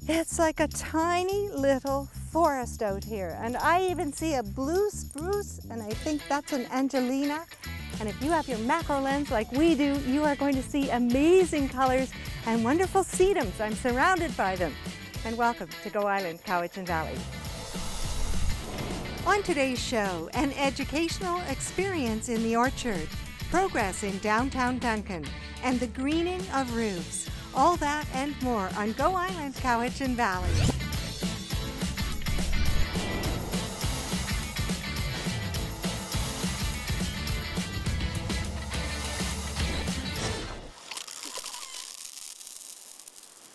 It's like a tiny little forest out here, and I even see a blue spruce, and I think that's an Angelina. And if you have your macro lens like we do, you are going to see amazing colors and wonderful sedums. I'm surrounded by them. And welcome to Go Island, Cowichan Valley. On today's show, an educational experience in the orchard, progress in downtown Duncan, and the greening of roofs. All that and more on Go Island, Cowichan Valley.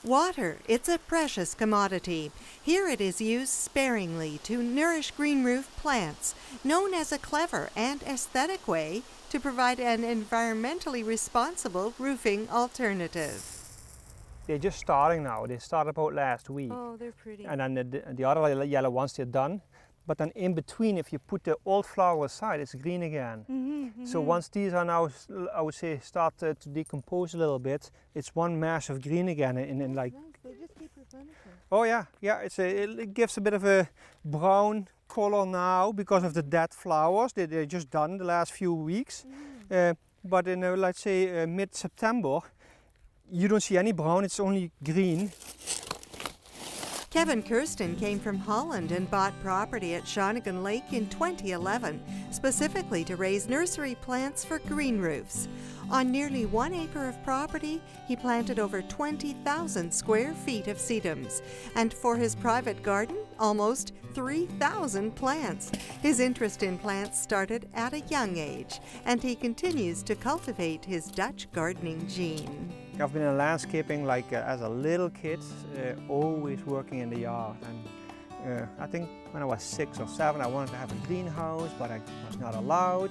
Water, it's a precious commodity. Here it is used sparingly to nourish green roof plants, known as a clever and aesthetic way to provide an environmentally responsible roofing alternative. They're just starting now. They started about last week. Oh, they're pretty. And then the other yellow ones, they're done. But then in between, if you put the old flower aside, it's green again. So once these are now, I would say, start to decompose a little bit, it's one mass of green again. In like. Nice. They just keep replenishing. Oh yeah, yeah. It gives a bit of a brown color now because of the dead flowers. They're just done the last few weeks. But in let's say mid-September, you don't see any brown. It's only green. Kersten came from Holland and bought property at Shawnigan Lake in 2011, specifically to raise nursery plants for green roofs. On nearly 1 acre of property, he planted over 20,000 square feet of sedums, and for his private garden, almost 3,000 plants. His interest in plants started at a young age, and he continues to cultivate his Dutch gardening gene. I've been in landscaping like as a little kid, always working in the yard. And I think when I was 6 or 7, I wanted to have a greenhouse, but I was not allowed.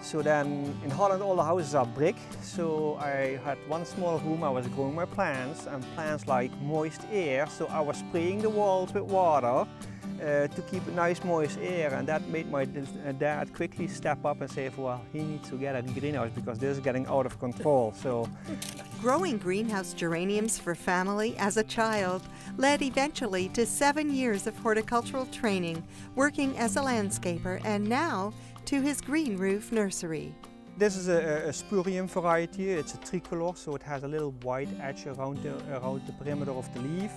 So then in Holland all the houses are brick, so I had one small room. I was growing my plants, and plants like moist air, so I was spraying the walls with water to keep a nice moist air, and that made my dad quickly step up and say, well, he needs to get a greenhouse because this is getting out of control. So, growing greenhouse geraniums for family as a child led eventually to 7 years of horticultural training, working as a landscaper, and now to his green roof nursery. This is a spurium variety. It's a tricolor, so it has a little white edge around the perimeter of the leaf.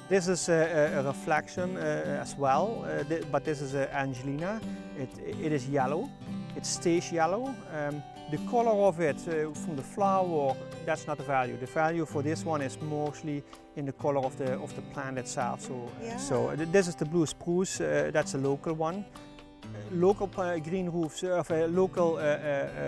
This is a reflection as well, but this is an Angelina. It is yellow. It stays yellow. The color of it from the flower, that's not the value. The value for this one is mostly in the color of the plant itself. So, yeah. So this is the blue spruce. That's a local one. Local green roofs, local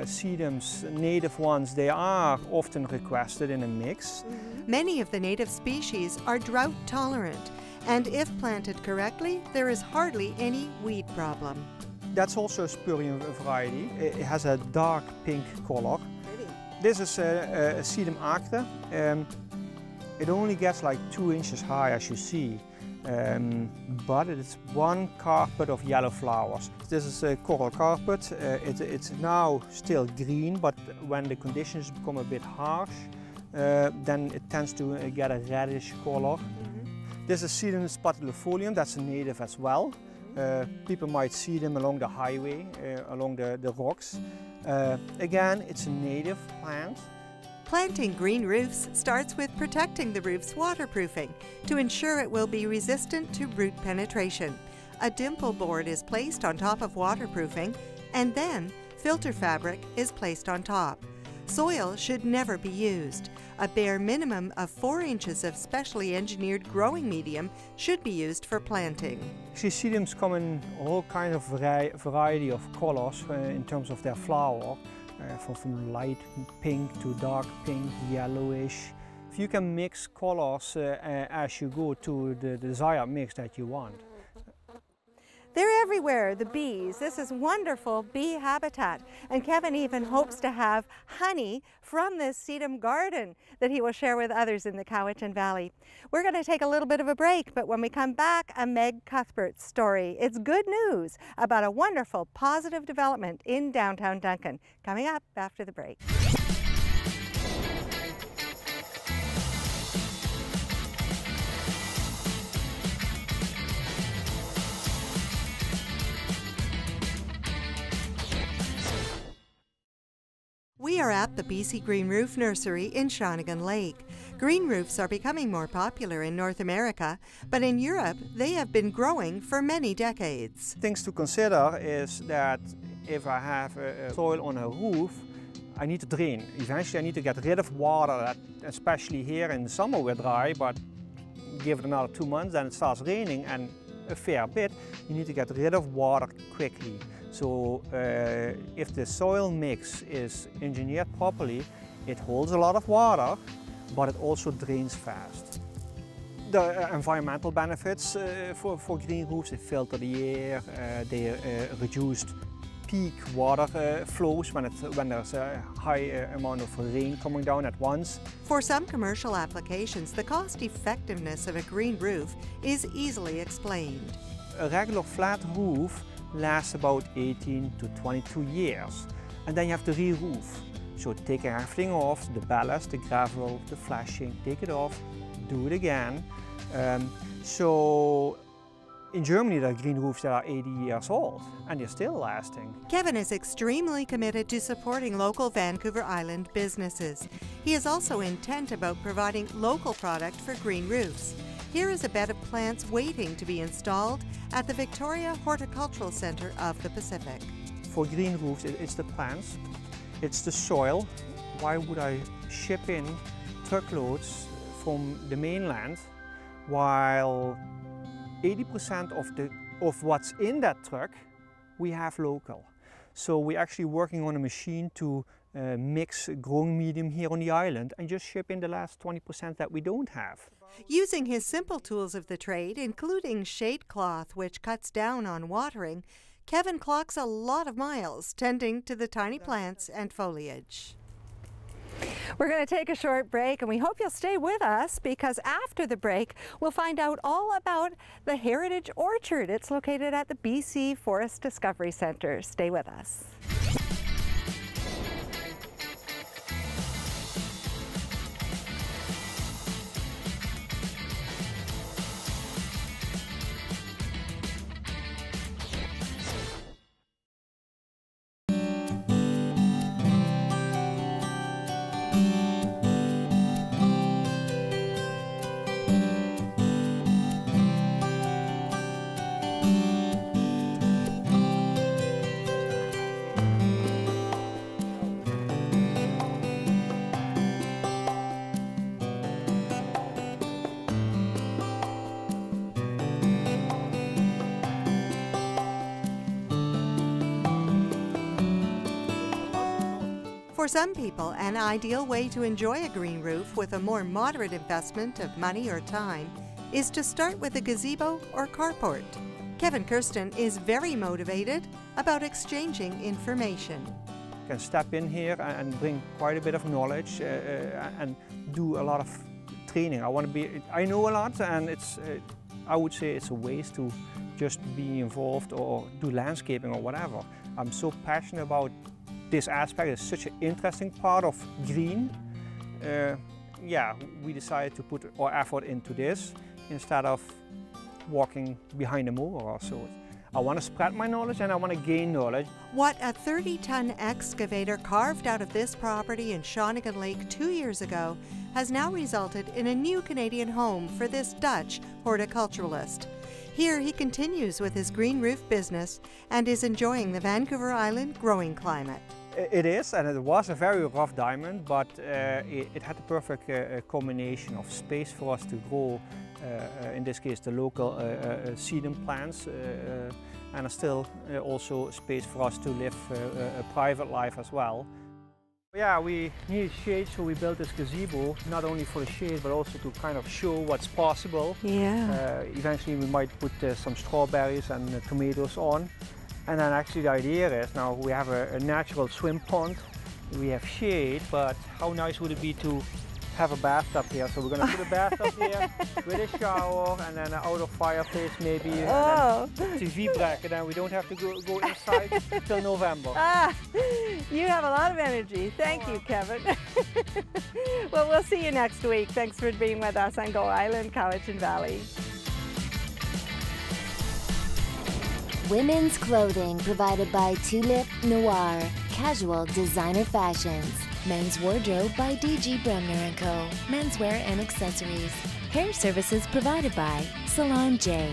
sedums, native ones, they are often requested in a mix. Many of the native species are drought tolerant, and if planted correctly, there is hardly any weed problem. That's also a spurium variety. It has a dark pink color. Pretty. This is a Sedum acre. It only gets like 2 inches high, as you see. But it's one carpet of yellow flowers. This is a coral carpet. It's now still green, but when the conditions become a bit harsh, then it tends to get a reddish color. This is Sedum spatulifolium, that's a native as well. People might see them along the highway, along the rocks. Again, it's a native plant. Planting green roofs starts with protecting the roof's waterproofing to ensure it will be resistant to root penetration. A dimple board is placed on top of waterproofing, and then filter fabric is placed on top. Soil should never be used. A bare minimum of 4 inches of specially engineered growing medium should be used for planting. Sedums come in all kinds of variety of colors in terms of their flower. From light pink to dark pink, yellowish. If you can mix colors as you go to the desired mix that you want. They're everywhere, the bees. This is wonderful bee habitat. And Kevin even hopes to have honey from this sedum garden that he will share with others in the Cowichan Valley. We're going to take a little bit of a break, but when we come back, a Meg Cuthbert story. It's good news about a wonderful, positive development in downtown Duncan. Coming up after the break. We are at the BC Green Roof Nursery in Shawnigan Lake. Green roofs are becoming more popular in North America, but in Europe they have been growing for many decades. Things to consider is that if I have soil on a roof, I need to drain. Eventually I need to get rid of water, that, especially here in the summer we're dry, but give it another 2 months then it starts raining and a fair bit. You need to get rid of water quickly. So if the soil mix is engineered properly, it holds a lot of water, but it also drains fast. The environmental benefits for green roofs, they filter the air, they reduced peak water flows when there's a high amount of rain coming down at once. For some commercial applications, the cost effectiveness of a green roof is easily explained. A regular flat roof lasts about 18 to 22 years, and then you have to re-roof. So taking everything off, the ballast, the gravel, the flashing, take it off, do it again. So in Germany there are green roofs that are 80 years old and they're still lasting. Kevin is extremely committed to supporting local Vancouver Island businesses. He is also intent about providing local product for green roofs. Here is a bed of plants waiting to be installed at the Victoria Horticultural Centre of the Pacific. For green roofs, it's the plants, it's the soil. Why would I ship in truckloads from the mainland while 80% of what's in that truck we have local? So we're actually working on a machine to mix growing medium here on the island and just ship in the last 20% that we don't have. Using his simple tools of the trade, including shade cloth, which cuts down on watering, Kevin clocks a lot of miles tending to the tiny plants and foliage. We're going to take a short break and we hope you'll stay with us, because after the break we'll find out all about the Heritage Orchard. It's located at the BC Forest Discovery Centre. Stay with us. For some people, an ideal way to enjoy a green roof with a more moderate investment of money or time is to start with a gazebo or carport. Kevin Kersten is very motivated about exchanging information. You can step in here and bring quite a bit of knowledge and do a lot of training. I know a lot, and I would say it's a waste to just be involved or do landscaping or whatever. I'm so passionate about this aspect. Is such an interesting part of green. Yeah, we decided to put our effort into this instead of walking behind a mower or so. I want to spread my knowledge and I want to gain knowledge. What a 30-ton excavator carved out of this property in Shawnigan Lake 2 years ago has now resulted in a new Canadian home for this Dutch horticulturalist. Here he continues with his green roof business and is enjoying the Vancouver Island growing climate. It is, and it was a very rough diamond, but it had the perfect combination of space for us to grow, in this case the local sedum plants, and still also space for us to live a private life as well. Yeah, we needed shade, so we built this gazebo, not only for the shade, but also to kind of show what's possible. Yeah. Eventually we might put some strawberries and tomatoes on. And then actually the idea is, now we have a natural swim pond, we have shade, but how nice would it be to have a bathtub here? So we're going to put a bathtub here with a shower and then an outdoor fireplace maybe, and then TV break, and then we don't have to go inside till November. You have a lot of energy. Thank you, Kevin. Well, we'll see you next week. Thanks for being with us on Go Island, Cowichan Valley. Women's clothing provided by Tulip Noir, casual designer fashions. Men's wardrobe by DG Bremner & Co. Menswear and accessories. Hair services provided by Salon J.